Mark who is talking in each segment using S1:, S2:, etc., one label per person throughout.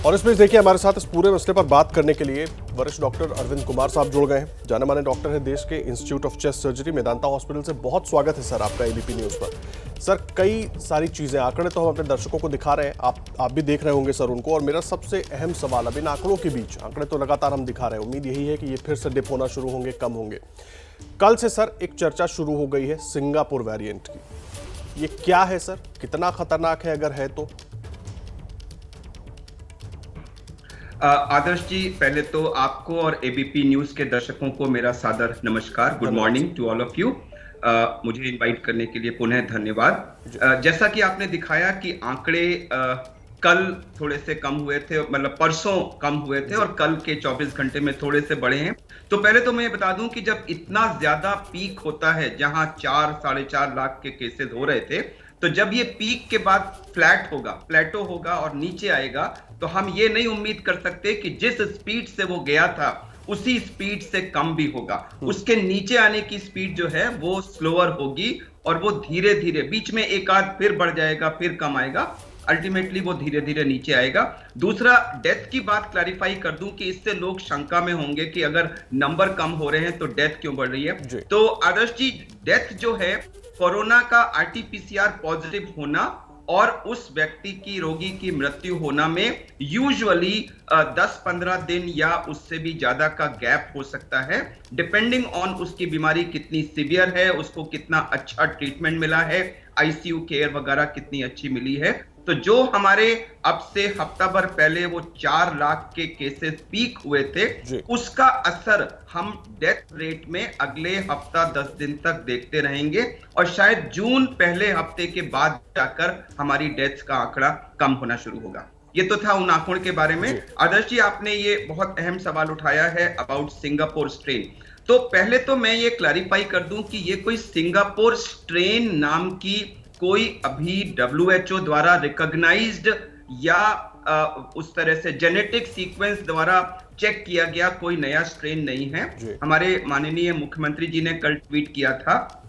S1: और इसमें देखिए हमारे साथ इस पूरे मसले पर बात करने के लिए वरिष्ठ डॉक्टर अरविंद कुमार साहब जुड़ गए हैं। जाने माने डॉक्टर हैं देश के institute of chest surgery Medanta hospital से। बहुत स्वागत है सर आपका एबीपी न्यूज पर। सर कई सारी चीजें आंकड़े तो हम अपने दर्शकों को दिखा रहे हैं, आप भी देख रहे होंगे सर उनको। और मेरा सबसे अहम सवाल अब इन आंकड़ों के बीच, आंकड़े तो लगातार हम दिखा रहे हैं, उम्मीद यही है कि ये फिर से डिप होना शुरू होंगे, कम होंगे। कल से सर एक चर्चा शुरू हो गई है सिंगापुर वेरिएंट की। ये क्या है सर, कितना खतरनाक है अगर है तो?
S2: आदर्श जी, पहले तो आपको और एबीपी न्यूज के दर्शकों को मेरा सादर नमस्कार। Good morning to all of you. मुझे इनवाइट करने के लिए पुनः धन्यवाद। जैसा कि आपने दिखाया कि आंकड़े कल थोड़े से कम हुए थे, मतलब परसों कम हुए थे और कल के 24 घंटे में थोड़े से बढ़े हैं। तो पहले तो मैं बता दूं कि जब इतना ज्यादा पीक होता है, जहां 4-4.5 लाख के केसेस हो रहे थे, तो जब ये पीक के बाद फ्लैट होगा, प्लेटो होगा और नीचे आएगा, तो हम ये नहीं उम्मीद कर सकते कि जिस स्पीड से वो गया था उसी स्पीड से कम भी होगा। उसके नीचे आने की स्पीड जो है वो स्लोअर होगी और वो धीरे धीरे, बीच में एक आध फिर बढ़ जाएगा, फिर कम आएगा, अल्टीमेटली वो धीरे धीरे नीचे आएगा। दूसरा, डेथ की बात क्लैरिफाई कर दूं कि इससे लोग शंका में होंगे कि अगर नंबर कम हो रहे हैं तो डेथ क्यों बढ़ रही है। तो आदर्श जी, डेथ जो है कोरोना का आरटीपीसीआर पॉजिटिव होना और उस व्यक्ति की, रोगी की मृत्यु होना में यूजुअली 10-15 दिन या उससे भी ज्यादा का गैप हो सकता है, डिपेंडिंग ऑन उसकी बीमारी कितनी सीवियर है, उसको कितना अच्छा ट्रीटमेंट मिला है, आईसीयू केयर वगैरह कितनी अच्छी मिली है। तो जो हमारे अब से हफ्ता भर पहले वो 4 लाख के केसेस पीक हुए थे, उसका असर हम डेथ रेट में अगले हफ्ता 10 दिन तक देखते रहेंगे और शायद जून पहले हफ्ते के बाद जाकर हमारी डेथ्स का आंकड़ा कम होना शुरू होगा। ये तो था उन आंकड़ों के बारे में। आदर्श जी, आपने ये बहुत अहम सवाल उठाया है अबाउट सिंगापुर स्ट्रेन। तो पहले तो मैं ये क्लैरिफाई कर दूं कि ये कोई सिंगापुर स्ट्रेन नाम की कोई अभी WHO द्वारा रिकॉग्नाइज्ड या उस तरह से जेनेटिक सीक्वेंस द्वारा चेक किया गया कोई नया स्ट्रेन नहीं है। हमारे माननीय मुख्यमंत्री जी ने कल ट्वीट किया था,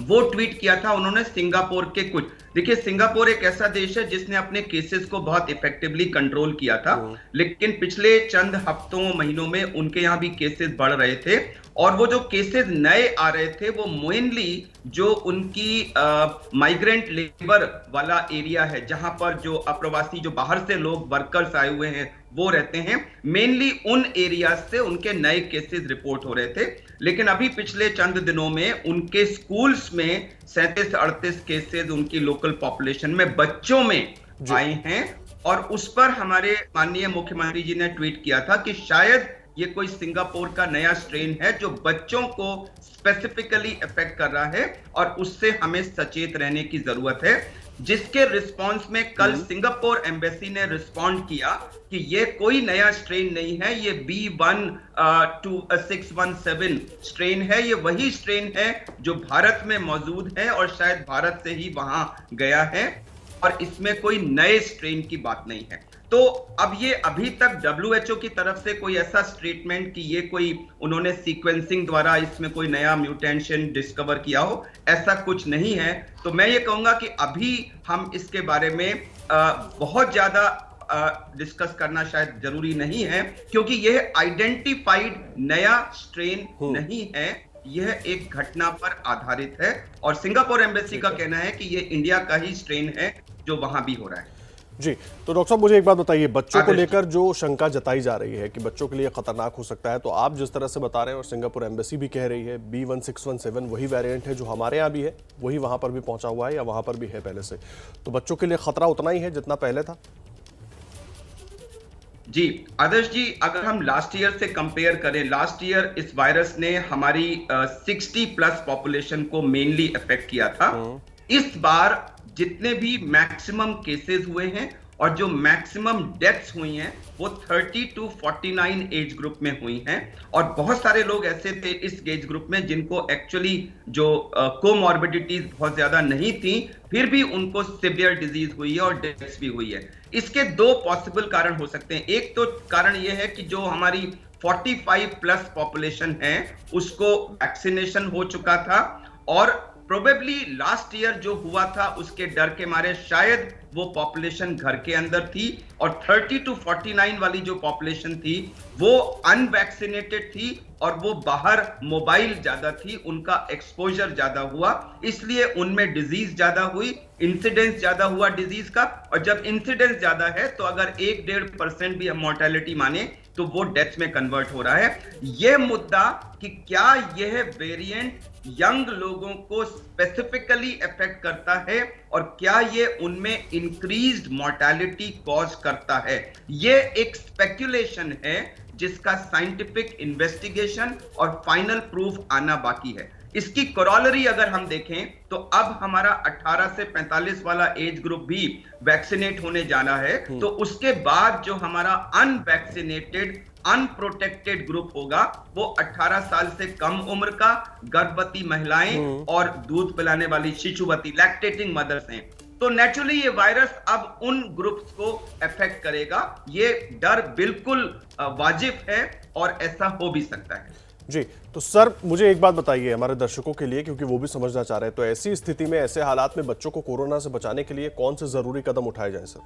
S2: वो ट्वीट किया था उन्होंने सिंगापुर के कुछ, देखिए सिंगापुर एक ऐसा देश है जिसने अपने केसेस को बहुत इफेक्टिवली कंट्रोल किया था, लेकिन पिछले चंद हफ्तों महीनों में उनके यहां भी केसेस बढ़ रहे थे और वो जो केसेस नए आ रहे थे वो मेनली जो उनकी माइग्रेंट लेबर वाला एरिया है, जहां पर जो अप्रवासी, जो बाहर से लोग वर्कर्स आए हुए हैं वो रहते हैं, मेनली उन एरिया से उनके नए केसेस रिपोर्ट हो रहे थे। लेकिन अभी पिछले चंद दिनों में उनके स्कूल्स में 37-38 केसेस उनकी लोकल पॉपुलेशन में बच्चों में आए हैं और उस पर हमारे माननीय मुख्यमंत्री जी ने ट्वीट किया था कि शायद ये कोई सिंगापुर का नया स्ट्रेन है जो बच्चों को स्पेसिफिकली इफेक्ट कर रहा है और उससे हमें सचेत रहने की जरूरत है। जिसके रिस्पांस में कल सिंगापुर एम्बेसी ने रिस्पॉन्ड किया कि ये कोई नया स्ट्रेन नहीं है, ये B12617 स्ट्रेन है, ये वही स्ट्रेन है जो भारत में मौजूद है और शायद भारत से ही वहां गया है और इसमें कोई नए स्ट्रेन की बात नहीं है। तो अब ये अभी तक WHO की तरफ से कोई ऐसा स्टेटमेंट कि ये कोई उन्होंने सीक्वेंसिंग द्वारा इसमें कोई नया म्यूटेशन डिस्कवर किया हो, ऐसा कुछ नहीं है। तो मैं ये कहूंगा कि अभी हम इसके बारे में बहुत ज्यादा डिस्कस करना शायद जरूरी नहीं है, क्योंकि यह आइडेंटिफाइड नया स्ट्रेन नहीं है, यह एक घटना पर आधारित है और सिंगापुर एम्बेसी का कहना है कि यह इंडिया का ही स्ट्रेन है जो वहां भी हो रहा है।
S1: जी, तो डॉक्टर साहब मुझे एक बात बताइए, बच्चों को लेकर जो शंका जताई जा रही है कि बच्चों के लिए खतरनाक हो सकता है, तो आप जिस तरह से बता रहे हैं और सिंगापुर एम्बेसी भी कह रही है B1617 वही वेरिएंट है जो हमारे यहाँ भी है, वही वहां पर भी पहुंचा हुआ है या वहां पर भी है पहले से, तो बच्चों के लिए खतरा उतना ही है जितना पहले था?
S2: जी आदर्श जी, अगर हम लास्ट ईयर से कंपेयर करें, लास्ट ईयर इस वायरस ने हमारी 60+ पॉपुलेशन को मेनली इफेक्ट किया था। इस बार जितने भी मैक्सिमम केसेस हुए हैं और जो मैक्सिमम डेथ्स हुई हैं वो 30 to 49 एज ग्रुप में हुई हैं और बहुत सारे लोग ऐसे थे इस एज ग्रुप में जिनको एक्चुअली जो कोमॉर्बिडिटीज बहुत ज्यादा नहीं थी, फिर भी उनको सिवियर डिजीज हुई है और डेथ्स भी हुई है। इसके 2 पॉसिबल कारण हो सकते हैं। एक तो कारण यह है कि जो हमारी 45+ पॉपुलेशन है उसको वैक्सीनेशन हो चुका था और प्रोबेबली लास्ट ईयर जो हुआ था उसके डर के मारे शायद वो पॉपुलेशन घर के अंदर थी, और 30 to 49 वाली जो पॉपुलेशन थी वो अनवैक्सीनेटेड थी, और वो बाहर मोबाइल ज्यादा थी, उनका एक्सपोजर ज्यादा हुआ, इसलिए उनमें डिजीज ज्यादा हुई, इंसिडेंस ज्यादा हुआ डिजीज का। और जब इंसिडेंस ज्यादा है तो अगर 1-1.5% भी हम मोर्टेलिटी माने तो वो डेथ में कन्वर्ट हो रहा है। यह मुद्दा कि क्या यह वेरिएंट यंग लोगों को स्पेसिफिकली इफेक्ट करता है और क्या ये उनमें इंक्रीज्ड मोर्टेलिटी कॉज करता है, ये एक स्पेक्यूलेशन है जिसका साइंटिफिक इन्वेस्टिगेशन और फाइनल प्रूफ आना बाकी है। इसकी कोरोलरी अगर हम देखें तो अब हमारा 18 से 45 वाला एज ग्रुप भी वैक्सीनेट होने जाना है, तो उसके बाद जो हमारा अनवैक्सीनेटेड अनप्रोटेक्टेड ग्रुप होगा वो 18 साल से कम उम्र का गर्भवती महिलाएं और दूध पिलाने वाली शिशुवती लैक्टेटिंग मदर्स हैं। तो नेचुरली ये वायरस अब उन ग्रुप्स को अफेक्ट करेगा, ये डर बिल्कुल वाजिब है और ऐसा हो भी सकता है।
S1: जी, तो सर मुझे एक बात बताइए हमारे दर्शकों के लिए, क्योंकि वो भी समझना चाह रहे हैं, तो ऐसी स्थिति में, ऐसे हालात में बच्चों को कोरोना से बचाने के लिए कौन से जरूरी कदम उठाए जाएं सर?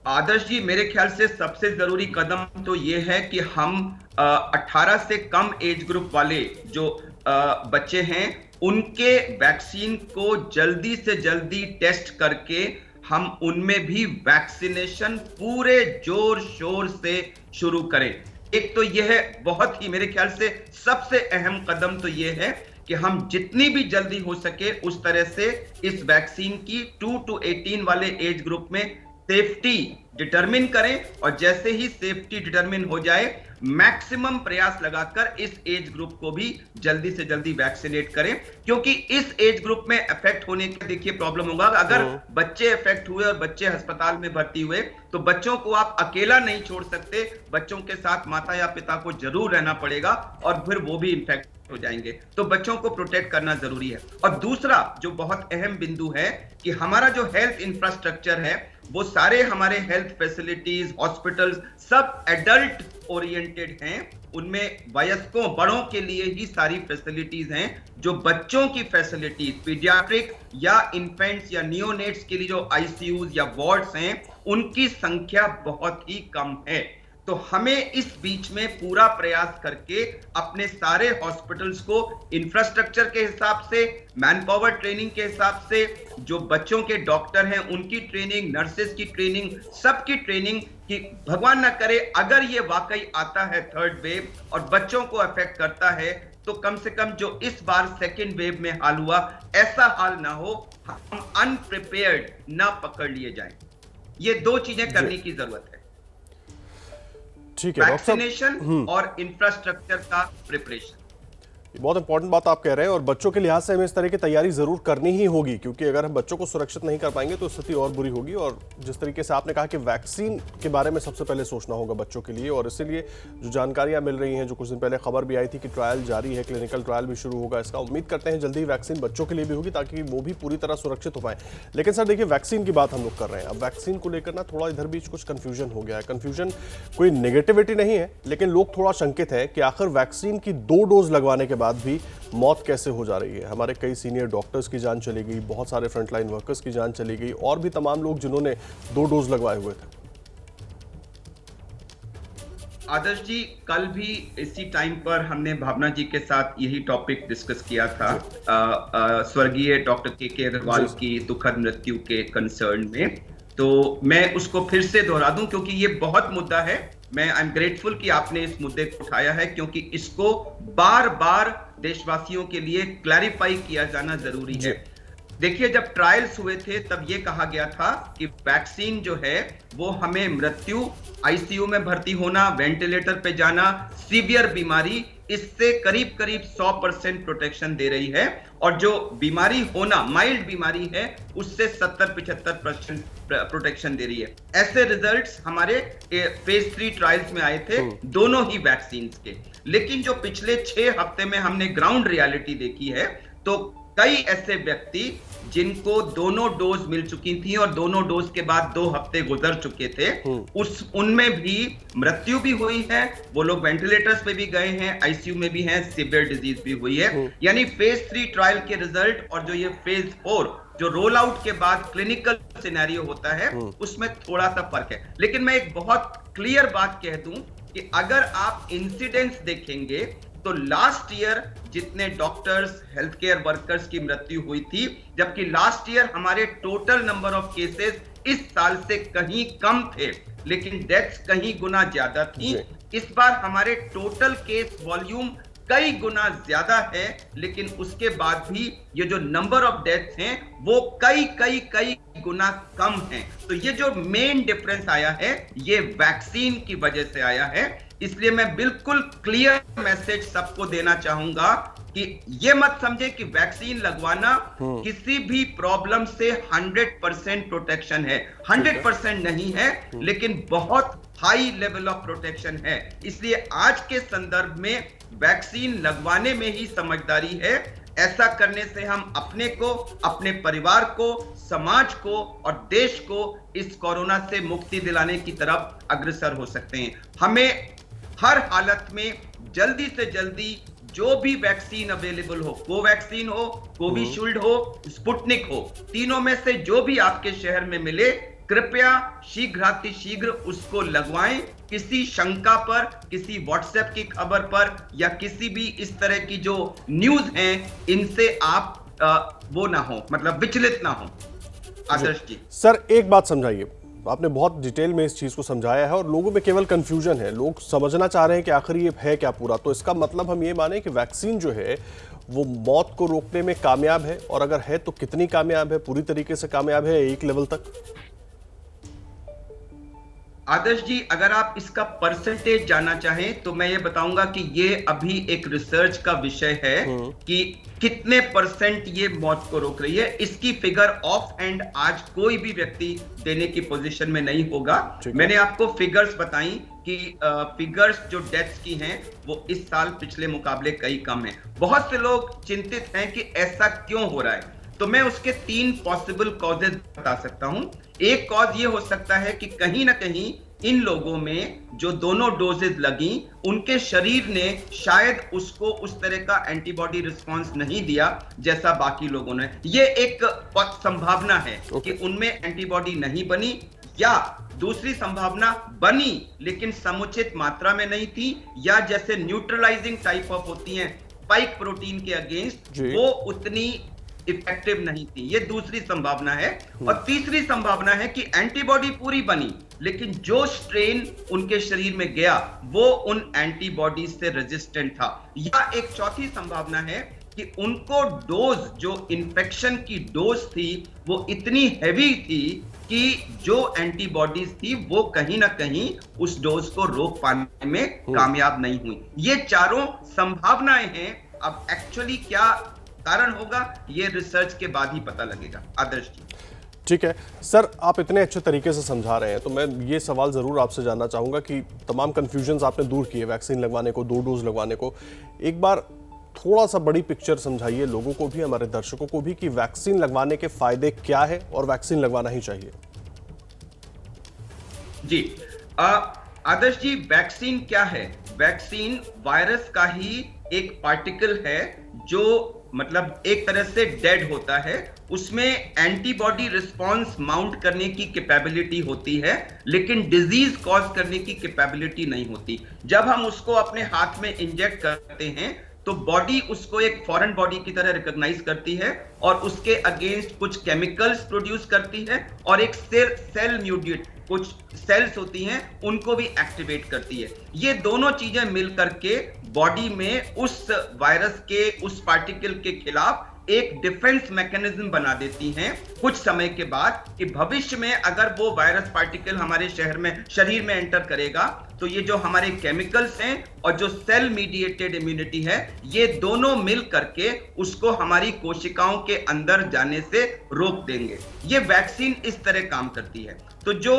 S2: आदर्श जी, मेरे ख्याल से सबसे जरूरी कदम तो ये है कि हम 18 से कम एज ग्रुप वाले जो बच्चे हैं उनके वैक्सीन को जल्दी से जल्दी टेस्ट करके हम उनमें भी वैक्सीनेशन पूरे जोर शोर से शुरू करें। एक तो यह बहुत ही मेरे ख्याल से सबसे अहम कदम तो यह है कि हम जितनी भी जल्दी हो सके उस तरह से इस वैक्सीन की 2 to 18 वाले एज ग्रुप में सेफ्टी डिटरमिन करें, और जैसे ही सेफ्टी डिटरमिन हो जाए मैक्सिमम प्रयास लगाकर इस एज ग्रुप को भी जल्दी से जल्दी वैक्सीनेट करें, क्योंकि इस एज ग्रुप में अफेक्ट होने का देखिए प्रॉब्लम होगा। अगर बच्चे अफेक्ट हुए और बच्चे अस्पताल में भर्ती हुए तो बच्चों को आप अकेला नहीं छोड़ सकते, बच्चों के साथ माता या पिता को जरूर रहना पड़ेगा और फिर वो भी इन्फेक्ट हो जाएंगे। तो बच्चों को प्रोटेक्ट करना जरूरी है। और दूसरा जो बहुत अहम बिंदु है कि हमारा जो हेल्थ इंफ्रास्ट्रक्चर है वो सारे हमारे हेल्थ फैसिलिटीज, हॉस्पिटल्स सब एडल्ट ओरिएंटेड हैं, उनमें वयस्कों बड़ों के लिए ही सारी फैसिलिटीज हैं। जो बच्चों की फैसिलिटीज पीडियाट्रिक या इन्फेंट्स या नियोनेट्स के लिए जो आईसीयूज या वार्ड्स हैं उनकी संख्या बहुत ही कम है। तो हमें इस बीच में पूरा प्रयास करके अपने सारे हॉस्पिटल्स को इंफ्रास्ट्रक्चर के हिसाब से, मैन पावर ट्रेनिंग के हिसाब से, जो बच्चों के डॉक्टर हैं उनकी ट्रेनिंग, नर्सेस की ट्रेनिंग, सबकी ट्रेनिंग, कि भगवान ना करे अगर ये वाकई आता है थर्ड वेव और बच्चों को अफेक्ट करता है तो कम से कम जो इस बार सेकेंड वेव में हाल हुआ ऐसा हाल ना हो, हम अनप्रिपेयर्ड ना पकड़ लिए जाएं। ये दो चीजें करने की जरूरत है,
S1: ठीक है,
S2: वैक्सीनेशन और इंफ्रास्ट्रक्चर का प्रिपरेशन।
S1: बहुत इंपॉर्टेंट बात आप कह रहे हैं, और बच्चों के लिहाज से हमें इस तरह की तैयारी जरूर करनी ही होगी, क्योंकि अगर हम बच्चों को सुरक्षित नहीं कर पाएंगे तो स्थिति और बुरी होगी। और जिस तरीके से आपने कहा कि वैक्सीन के बारे में सबसे पहले सोचना होगा बच्चों के लिए, और इसीलिए जो जानकारियां मिल रही हैं, जो कुछ दिन पहले खबर भी आई थी कि ट्रायल जारी है, क्लिनिकल ट्रायल भी शुरू होगा इसका, उम्मीद करते हैं जल्दी वैक्सीन बच्चों के लिए भी होगी ताकि वो भी पूरी तरह सुरक्षित हो पाए। लेकिन सर देखिए, वैक्सीन की बात हम लोग कर रहे हैं, अब वैक्सीन को लेकर ना थोड़ा इधर बीच कुछ कन्फ्यूजन हो गया है। कन्फ्यूजन कोई नेगेटिविटी नहीं है, लेकिन लोग थोड़ा शंकित है कि आखिर वैक्सीन की 2 डोज लगवाने के बाद भी मौत कैसे हो जा रही है। हमारे कई सीनियर डॉक्टर्स की जान चली गई, बहुत सारे फ्रंटलाइन वर्कर्स की जान चली गई, और भी तमाम लोग जिन्होंने 2 डोज लगवाए हुए थे।
S2: आदर्श जी, कल भी इसी टाइम पर हमने भावना जी के साथ यही टॉपिक डिस्कस किया था, स्वर्गीय डॉक्टर के अग्रवाल की दुखद मृत्यु के कंसर्न में। तो मैं उसको फिर से दोहरा दूं क्योंकि ये बहुत मुद्दा है। मैं आई एम ग्रेटफुल कि आपने इस मुद्दे को उठाया है, क्योंकि इसको बार बार देशवासियों के लिए क्लैरिफाई किया जाना जरूरी है। देखिए, जब ट्रायल्स हुए थे तब ये कहा गया था कि वैक्सीन जो है वो हमें मृत्यु, आईसीयू में भर्ती होना, वेंटिलेटर पे जाना, सीवियर बीमारी, इससे करीब करीब 100% प्रोटेक्शन दे रही है, और जो बीमारी होना, माइल्ड बीमारी है, उससे 70-75% प्रोटेक्शन दे रही है। ऐसे रिजल्ट्स हमारे फेज 3 ट्रायल्स में आए थे दोनों ही वैक्सीन के। लेकिन जो पिछले 6 हफ्ते में हमने ग्राउंड रियलिटी देखी है, तो कई ऐसे व्यक्ति जिनको दोनों डोज मिल चुकी थी और दोनों डोज के बाद 2 हफ्ते गुजर चुके थे, उनमें भी मृत्यु भी हुई है, वो लोग वेंटिलेटर्स पे भी गए हैं, आईसीयू में भी हैं, सीवियर डिजीज भी हुई है। यानी फेज 3 ट्रायल के रिजल्ट और जो ये फेज 4 जो रोल आउट के बाद क्लिनिकल सिनेरियो होता है उसमें थोड़ा सा फर्क है। लेकिन मैं एक बहुत क्लियर बात कह दूं कि अगर आप इंसिडेंस देखेंगे तो लास्ट ईयर जितने डॉक्टर्स, हेल्थ केयर वर्कर्स की मृत्यु हुई थी, जबकि लास्ट ईयर हमारे टोटल नंबर ऑफ केसेस इस साल से कहीं कम थे, लेकिन डेथ्स कहीं गुना ज्यादा थी। इस बार हमारे टोटल केस वॉल्यूम कई गुना ज्यादा है, लेकिन उसके बाद भी ये जो नंबर ऑफ डेथ्स हैं वो कई गुना कम है। तो ये जो मेन डिफरेंस आया है ये वैक्सीन की वजह से आया है। इसलिए मैं बिल्कुल क्लियर मैसेज सबको देना चाहूंगा कि ये मत समझे कि वैक्सीन लगवाना किसी भी प्रॉब्लम से 100% प्रोटेक्शन है। 100% नहीं है, लेकिन बहुत हाई लेवल ऑफ प्रोटेक्शन है। इसलिए आज के संदर्भ में वैक्सीन लगवाने में ही समझदारी है। ऐसा करने से हम अपने को, अपने परिवार को, समाज को और देश को इस कोरोना से मुक्ति दिलाने की तरफ अग्रसर हो सकते हैं। हमें हर हालत में जल्दी से जल्दी जो भी वैक्सीन अवेलेबल हो, कोवैक्सीन हो, कोविशील्ड हो, स्पुतनिक हो, तीनों में से जो भी आपके शहर में मिले, कृपया शीघ्रातिशीघ्र उसको लगवाएं। किसी शंका पर, किसी व्हाट्सएप की खबर पर या किसी भी इस तरह की जो न्यूज हैं, इनसे आप वो ना हो, मतलब विचलित ना हो। आदर्श जी,
S1: सर एक बात समझाइए, आपने बहुत डिटेल में इस चीज को समझाया है और लोगों में केवल कंफ्यूजन है। लोग समझना चाह रहे हैं कि आखिर ये है क्या पूरा। तो इसका मतलब हम ये माने कि वैक्सीन जो है वो मौत को रोकने में कामयाब है, और अगर है तो कितनी कामयाब है? पूरी तरीके से कामयाब है, एक लेवल तक?
S2: आदर्श जी, अगर आप इसका परसेंटेज जानना चाहें तो मैं ये बताऊंगा कि ये अभी एक रिसर्च का विषय है कि कितने परसेंट ये मौत को रोक रही है। इसकी फिगर ऑफ हैंड आज कोई भी व्यक्ति देने की पोजीशन में नहीं होगा। मैंने आपको फिगर्स बताई कि फिगर्स जो डेथ्स की हैं वो इस साल पिछले मुकाबले कई कम है। बहुत से लोग चिंतित हैं कि ऐसा क्यों हो रहा है, तो मैं उसके 3 पॉसिबल कॉजेज बता सकता हूं। एक कॉज ये हो सकता है कि कहीं ना कहीं इन लोगों में जो दोनों डोजेज लगी, उनके शरीर ने शायद उसको उस तरह का एंटीबॉडी रिस्पांस नहीं दिया जैसा बाकी लोगों ने। ये एक संभावना है कि उनमें एंटीबॉडी नहीं बनी, या दूसरी संभावना बनी लेकिन समुचित मात्रा में नहीं थी, या जैसे न्यूट्रलाइजिंग टाइप ऑफ होती हैं स्पाइक प्रोटीन के अगेंस्ट, वो उतनी इफेक्टिव नहीं थी। ये दूसरी संभावना है। और तीसरी संभावना है कि एंटीबॉडी पूरी बनी, लेकिन जो स्ट्रेन उनके शरीर में गया वो उन एंटीबॉडी से रेजिस्टेंट था। या एक चौथी संभावना है कि उनको डोज, जो इन्फेक्शन की डोज थी, वो इतनी हैवी थी कि जो एंटीबॉडीज थी वो कहीं ना कहीं उस डोज को रोक पाने में कामयाब नहीं हुई। ये चारों संभावनाएं हैं। अब एक्चुअली क्या कारण होगा ये रिसर्च के बाद ही पता लगेगा। आदर्श जी,
S1: ठीक है सर, आप इतने अच्छे तरीके से समझा रहे हैं तो मैं ये सवाल ज़रूर आपसे जानना चाहूँगा कि तमाम कन्फ्यूजन्स आपने दूर किए वैक्सीन लगवाने को, 2 डोज लगवाने को। एक बार थोड़ा सा बड़ी पिक्चर समझाइए लोगों को भी, हमारे दर्शकों को भी, कि वैक्सीन लगवाने के फायदे क्या है और वैक्सीन लगवाना ही चाहिए।
S2: जी आदर्श जी, वैक्सीन क्या है? वैक्सीन वायरस का ही एक पार्टिकल है जो मतलब एक तरह से डेड होता है। उसमें एंटीबॉडी रिस्पांस माउंट करने की कैपेबिलिटी होती है, लेकिन डिजीज कॉज करने की कैपेबिलिटी नहीं होती। जब हम उसको अपने हाथ में इंजेक्ट करते हैं तो बॉडी उसको एक फॉरेन बॉडी की तरह रिकॉग्नाइज करती है और उसके अगेंस्ट कुछ केमिकल्स प्रोड्यूस करती है, और एक सेल म्यूटेट, कुछ सेल्स होती हैं, उनको भी एक्टिवेट करती है। ये दोनों चीजें मिलकर के बॉडी में उस वायरस के, उस पार्टिकल के खिलाफ एक डिफेंस मैकेनिज्म बना देती हैं कुछ समय के बाद, कि भविष्य में अगर वो वायरस पार्टिकल हमारे शरीर में एंटर करेगा तो ये जो हमारे केमिकल्स हैं और जो सेल मीडिएटेड इम्यूनिटी है, ये दोनों मिल करके उसको हमारी कोशिकाओं के अंदर जाने से रोक देंगे। ये वैक्सीन इस तरह काम करती है। तो जो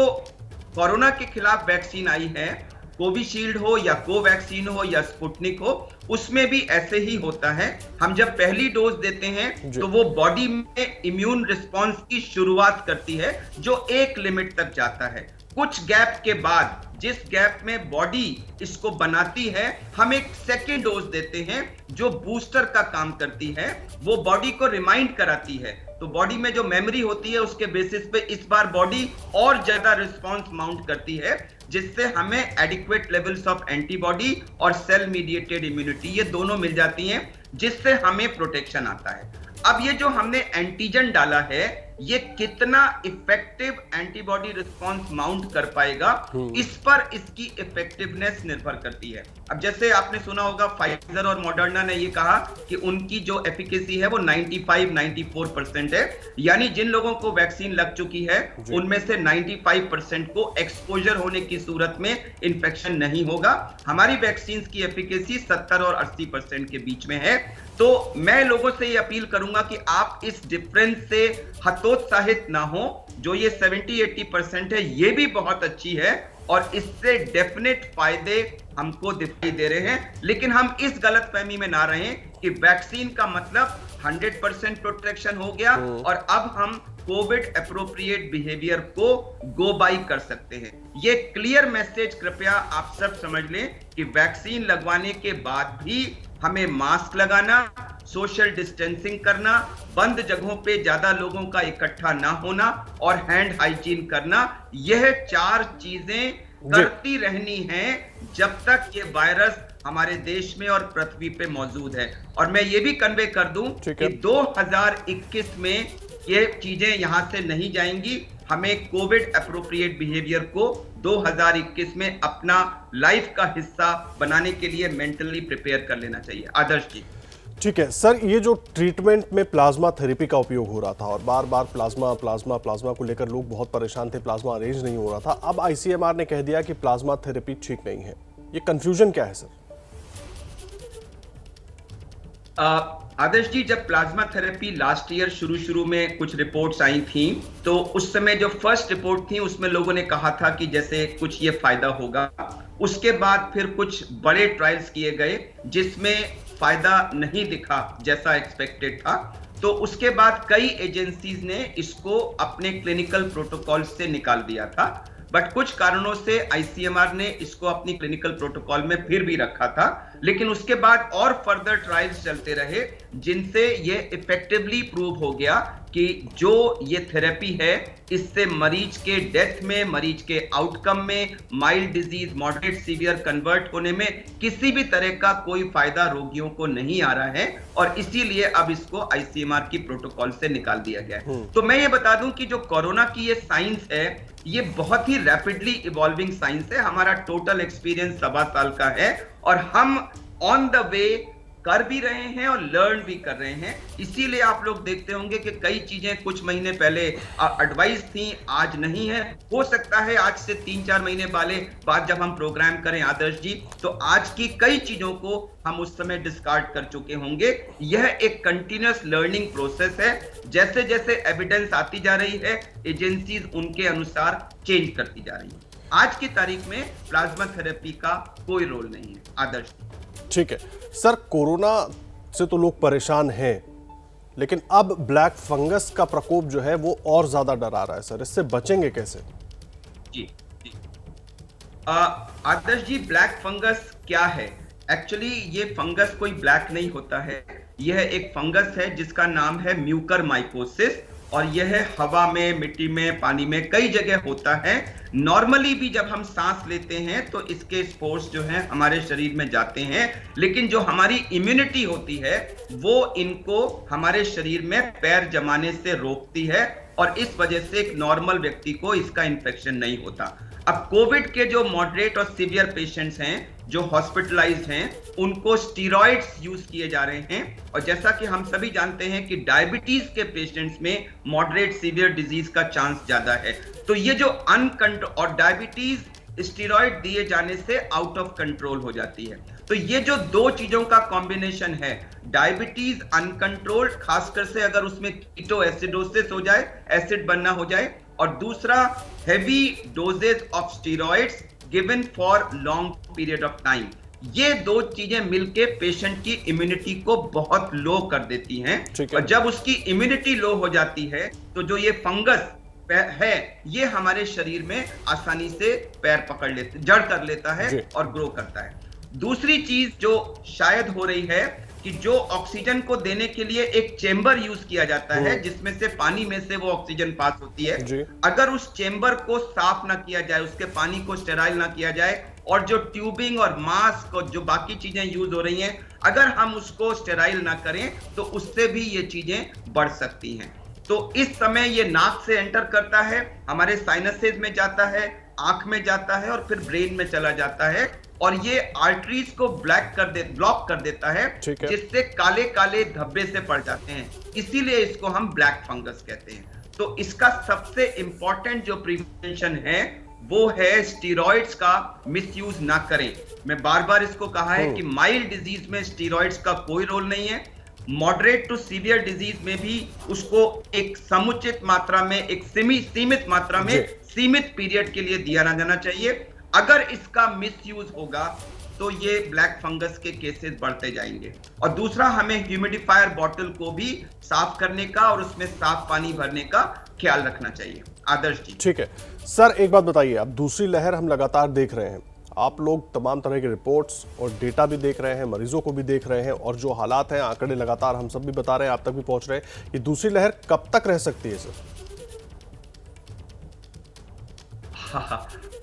S2: कोरोना के खिलाफ वैक्सीन आई है, कोविशील्ड हो या कोवैक्सीन हो या स्पुतनिक हो, उसमें भी ऐसे ही होता है। हम जब पहली डोज देते हैं तो वो बॉडी में इम्यून रिस्पांस की शुरुआत करती है जो एक लिमिट तक जाता है। कुछ गैप के बाद, जिस गैप में बॉडी इसको बनाती है, हम एक सेकेंड डोज देते हैं जो बूस्टर का काम करती है। वो बॉडी को रिमाइंड कराती है, तो बॉडी में जो मेमोरी होती है उसके बेसिस पे इस बार बॉडी और ज्यादा रिस्पॉन्स माउंट करती है, जिससे हमें एडिक्वेट लेवल्स ऑफ एंटीबॉडी और सेल मीडिएटेड इम्यूनिटी ये दोनों मिल जाती हैं, जिससे हमें प्रोटेक्शन आता है। अब ये जो हमने एंटीजन डाला है, ये कितना इफेक्टिव एंटीबॉडी रिस्पांस माउंट कर पाएगा, इस पर इसकी इफेक्टिवनेस निर्भर करती है। अब जैसे आपने सुना होगा, फाइजर और मॉडर्ना ने ये कहा कि उनकी जो एफिकेसी है वो 95-94% है, यानी जिन लोगों को वैक्सीन लग चुकी है उनमें से 95% को एक्सपोजर होने की सूरत में इन्फेक्शन नहीं होगा। हमारी वैक्सीन की एफिकेसी 70 और 80% के बीच में है। तो मैं लोगों से ये अपील करूंगा कि आप इस डिफरेंस से हतोत्साहित ना हो। जो ये 70-80% है ये भी बहुत अच्छी है और इससे डेफिनेट फायदे हमको दिखाई दे रहे हैं, लेकिन हम इस गलतफहमी में ना रहें कि वैक्सीन का मतलब 100% प्रोटेक्शन हो गया और अब हम कोविड एप्रोप्रिएट बिहेवियर को गो बाई कर सकते हैं। ये क्लियर मैसेज कृपया आप सब समझ लें कि वैक्सीन लगवाने के बाद भी हमें मास्क लगाना, सोशल डिस्टेंसिंग करना, बंद जगहों पे ज्यादा लोगों का इकट्ठा ना होना और हैंड हाइजीन करना, यह 4 चीजें करती रहनी हैं जब तक ये वायरस हमारे देश में और पृथ्वी पे मौजूद है। और मैं ये भी कन्वे कर दूं कि 2021 में ये चीजें यहां से नहीं जाएंगी। हमें कोविड एप्रोप्रिएट बिहेवियर को 2021 में अपना लाइफ का हिस्सा बनाने के लिए मेंटली प्रिपेयर कर लेना चाहिए। आदर्श जी।
S1: ठीक है सर, ये जो ट्रीटमेंट में प्लाज्मा थेरेपी का उपयोग हो रहा था और बार बार प्लाज्मा को लेकर लोग बहुत परेशान थे, प्लाज्मा अरेंज नहीं हो रहा था, अब आईसीएमआर ने कह दिया कि प्लाज्मा थेरेपी ठीक नहीं है। ये कंफ्यूजन क्या है सर?
S2: आदर्श जी, जब प्लाज्मा थेरेपी लास्ट ईयर शुरू में कुछ रिपोर्ट्स आई थी, तो उस समय जो फर्स्ट रिपोर्ट थी उसमें लोगों ने कहा था कि जैसे कुछ ये फायदा होगा। उसके बाद फिर कुछ बड़े ट्रायल्स किए गए जिसमें फायदा नहीं दिखा जैसा एक्सपेक्टेड था। तो उसके बाद कई एजेंसीज ने इसको अपने क्लिनिकल प्रोटोकॉल से निकाल दिया था, बट कुछ कारणों से आईसीएमआर ने इसको अपनी क्लिनिकल प्रोटोकॉल में फिर भी रखा था। लेकिन उसके बाद और फर्दर ट्रायल्स चलते रहे जिनसे ये इफेक्टिवली प्रूव हो गया कि जो ये थेरेपी है इससे मरीज के डेथ में, मरीज के आउटकम में, mild disease moderate severe convert होने में किसी भी तरह का कोई फायदा रोगियों को नहीं आ रहा है और इसीलिए अब इसको आईसीएमआर की प्रोटोकॉल से निकाल दिया गया है। तो मैं ये बता दूं कि जो कोरोना की ये साइंस है ये बहुत ही रैपिडली इवॉल्विंग साइंस है। हमारा टोटल एक्सपीरियंस 1.25 साल का है और हम ऑन द वे कर भी रहे हैं और लर्न भी कर रहे हैं। इसीलिए आप लोग देखते होंगे कि कई चीजें कुछ महीने पहले एडवाइस थी, आज नहीं है। हो सकता है आज से 3-4 महीने बाद जब हम प्रोग्राम करें आदर्श जी, तो आज की कई चीजों को हम उस समय डिस्कार्ड कर चुके होंगे। यह एक कंटिन्यूअस लर्निंग प्रोसेस है। जैसे जैसे एविडेंस आती जा रही है, एजेंसीज उनके अनुसार चेंज करती जा रही है। आज की तारीख में प्लाज्मा थेरेपी का कोई रोल नहीं है। आदर्श।
S1: ठीक है सर, कोरोना से तो लोग परेशान हैं, लेकिन अब ब्लैक फंगस का प्रकोप जो है वो और ज्यादा डरा रहा है सर, इससे बचेंगे कैसे?
S2: जी आदर्श जी, ब्लैक फंगस क्या है? एक्चुअली ये फंगस कोई ब्लैक नहीं होता है। यह एक फंगस है जिसका नाम है म्यूकरमाइकोसिस और यह हवा में, मिट्टी में, पानी में कई जगह होता है। नॉर्मली भी जब हम सांस लेते हैं तो इसके स्पोर्स जो हैं हमारे शरीर में जाते हैं, लेकिन जो हमारी इम्यूनिटी होती है वो इनको हमारे शरीर में पैर जमाने से रोकती है और इस वजह से एक नॉर्मल व्यक्ति को इसका इन्फेक्शन नहीं होता। अब कोविड के जो मॉडरेट और सीवियर पेशेंट्स हैं जो हॉस्पिटलाइज्ड हैं, उनको स्टीरॉइड्स यूज किए जा रहे हैं और जैसा कि हम सभी जानते हैं कि डायबिटीज के पेशेंट्स में मॉडरेट सीवियर डिजीज का चांस ज्यादा है। तो ये जो अनकंट्रोल और डायबिटीज स्टीरॉइड दिए जाने से आउट ऑफ कंट्रोल हो जाती है। तो ये जो दो चीजों का कॉम्बिनेशन है, डायबिटीज अनकंट्रोल्ड, खासकर से अगर उसमें कीटो एसिडोसिस हो जाए, एसिड बनना हो जाए, और दूसरा heavy doses of steroids given for long period of time, ये दो चीजें मिलके पेशेंट की इम्यूनिटी को बहुत लो कर देती हैं। और जब उसकी इम्यूनिटी लो हो जाती है तो जो ये फंगस है, ये हमारे शरीर में आसानी से पैर पकड़ लेते, जड़ कर लेता है और ग्रो करता है। दूसरी चीज जो शायद हो रही है कि जो ऑक्सीजन को देने के लिए एक चेंबर यूज किया जाता है, जिसमें से पानी में से वो ऑक्सीजन पास होती है, अगर उस चेंबर को साफ ना किया जाए, उसके पानी को स्टेराइल ना किया जाए, और जो ट्यूबिंग और मास्क और जो बाकी चीजें यूज हो रही हैं, अगर हम उसको स्टेराइल ना करें तो उससे भी ये चीजें बढ़ सकती हैं। तो इस समय ये नाक से एंटर करता है, हमारे साइनसेस में जाता है, आंख में जाता है और फिर ब्रेन में चला जाता है, और ये आर्टरीज को ब्लॉक कर देता है, जिससे काले काले धब्बे से पड़ जाते हैं। इसीलिए इसको हम ब्लैक फंगस कहते हैं। तो इसका सबसे इंपॉर्टेंट जो प्रिवेंशन है वो है स्टीरॉइड्स का मिसयूज ना करें। मैं बार बार इसको कहा है कि माइल्ड डिजीज में स्टीरॉइड्स का कोई रोल नहीं है, मॉडरेट टू सीवियर डिजीज में भी उसको एक समुचित मात्रा में, एक सीमित मात्रा में, सीमित पीरियड के लिए दिया ना जाना चाहिए। अगर इसका मिसयूज होगा तो ये ब्लैक फंगस के केसेस बढ़ते जाएंगे। और दूसरा, हमें ह्यूमिडिफायर बॉटल को भी साफ करने का और उसमें साफ पानी भरने का ख्याल रखना चाहिए। आदर्श जी।
S1: ठीक है सर, एक बात बताइए, अब दूसरी लहर हम लगातार देख रहे हैं, आप लोग तमाम तरह के रिपोर्ट्स और डेटा भी देख रहे हैं, मरीजों को भी देख रहे हैं, और जो हालात हैं, आंकड़े लगातार हम सब भी बता रहे हैं, आप तक भी पहुंच रहे हैं, कि दूसरी लहर कब तक रह सकती है सर?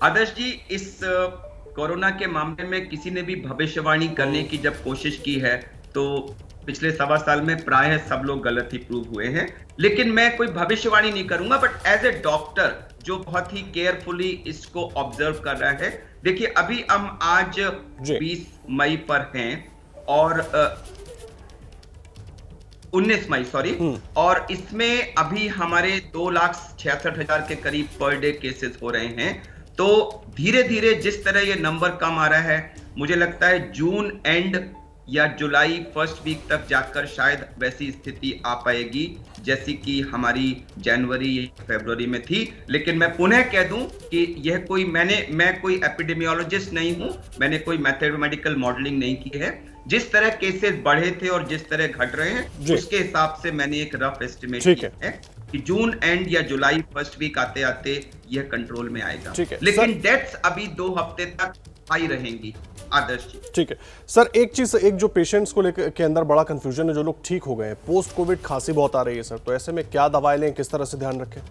S2: आदर्श जी, इस कोरोना के मामले में किसी ने भी भविष्यवाणी करने की जब कोशिश की है तो पिछले 1.25 साल में प्रायः सब लोग गलत ही प्रूव हुए हैं। लेकिन मैं कोई भविष्यवाणी नहीं करूंगा, बट एज ए डॉक्टर जो बहुत ही केयरफुली इसको ऑब्जर्व कर रहा है, देखिए अभी हम आज 20 मई पर हैं और 19 मई सॉरी, और इसमें अभी हमारे 2,66,000 के करीब पर डे केसेस हो रहे हैं। तो धीरे धीरे जिस तरह ये नंबर कम आ रहा है, मुझे लगता है जून एंड या जुलाई फर्स्ट वीक तक जाकर शायद वैसी स्थिति आ पाएगी जैसी कि हमारी जनवरी या फरवरी में थी। लेकिन मैं पुनः कह दूं कि यह कोई मैं कोई एपिडेमियोलॉजिस्ट नहीं हूं, मैंने कोई मैथमेटिकल मॉडलिंग नहीं की है। जिस तरह केसेस बढ़े थे और जिस तरह घट रहे हैं, उसके हिसाब से मैंने एक रफ एस्टिमेट किया है कि जून एंड या जुलाई फर्स्ट वीक आते आते यह कंट्रोल में आएगा। लेकिन डेथ्स अभी 2 हफ्ते तक हाई रहेंगी। आदर्श जी।
S1: ठीक है सर, एक जो पेशेंट्स को लेकर के अंदर बड़ा कंफ्यूजन है, जो लोग ठीक हो गए हैं, पोस्ट कोविड खांसी बहुत आ रही है सर, तो ऐसे में क्या दवाएं लें, किस तरह से ध्यान रखें?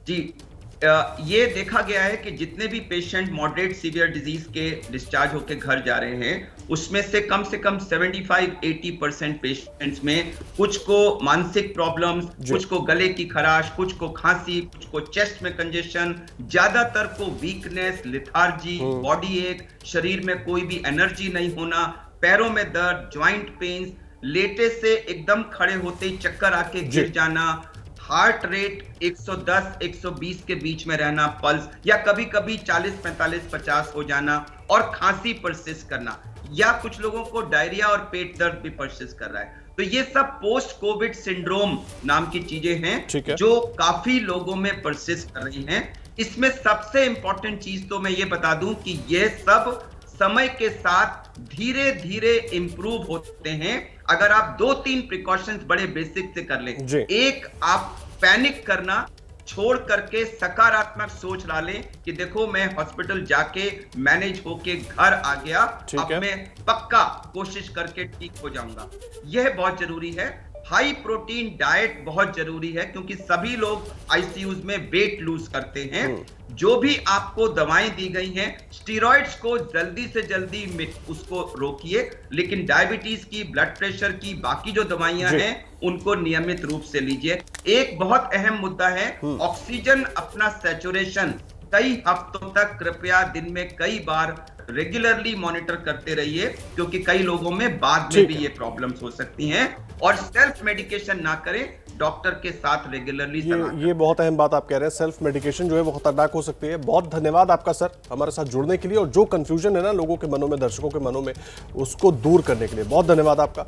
S1: जी,
S2: ये देखा गया है कि जितने भी पेशेंट मॉडरेट सीवियर डिजीज के डिस्चार्ज होकर घर जा रहे हैं, उसमें से कम 75-80% पेशेंट्स में कुछ को मानसिक प्रॉब्लम्स, कुछ को गले की खराश, कुछ को खांसी, कुछ को चेस्ट में कंजेशन, ज्यादातर को वीकनेस, लिथार्जी, बॉडी एक, शरीर में कोई भी एनर्जी नहीं होना, पैरों में दर्द, ज्वाइंट पेन्स, लेटे से एकदम खड़े होते ही चक्कर आके गिर जाना, हार्ट रेट 110-120 के बीच में रहना, पल्स या कभी कभी 40-45-50 हो जाना, और खांसी परसिस्ट करना, या कुछ लोगों को डायरिया और पेट दर्द भी परसिस्ट कर रहा है। तो ये सब पोस्ट कोविड सिंड्रोम नाम की चीजें हैं जो काफी लोगों में परसिस्ट कर रही हैं। इसमें सबसे इंपॉर्टेंट चीज तो मैं ये बता दूं कि ये सब समय के साथ धीरे धीरे इंप्रूव होते हैं अगर आप 2-3 प्रिकॉशंस बड़े बेसिक से कर लें। एक, आप पैनिक करना छोड़ करके सकारात्मक सोच ला लें कि देखो मैं हॉस्पिटल जाके मैनेज होके घर आ गया, अब मैं पक्का कोशिश करके ठीक हो जाऊंगा। यह बहुत जरूरी है। हाई प्रोटीन डाइट बहुत जरूरी है, क्योंकि सभी लोग आईसीयूज में वेट लूज करते हैं। जो भी आपको दवाएं दी गई हैं, स्टीरॉइड्स को जल्दी से जल्दी उसको रोकिए, लेकिन डायबिटीज की, ब्लड प्रेशर की, बाकी जो दवाइयां हैं उनको नियमित रूप से लीजिए। एक बहुत अहम मुद्दा है ऑक्सीजन अपना सैचुरेशन कई हफ्तों तक कृपया दिन में कई बार रेगुलरली मॉनिटर करते रहिए, क्योंकि कई लोगों में बाद में भी ये प्रॉब्लम्स हो सकती हैं। और सेल्फ मेडिकेशन ना करें, डॉक्टर के साथ रेगुलरली
S1: ये बहुत अहम बात आप कह रहे हैं, सेल्फ मेडिकेशन जो है वो खतरनाक हो सकती है। बहुत धन्यवाद आपका सर हमारे साथ जुड़ने के लिए, और जो कंफ्यूजन है ना लोगों के मनों में, दर्शकों के मनों में, उसको दूर करने के लिए बहुत धन्यवाद आपका।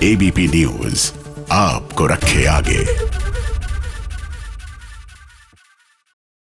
S3: एबीपी न्यूज आपको रखे आगे।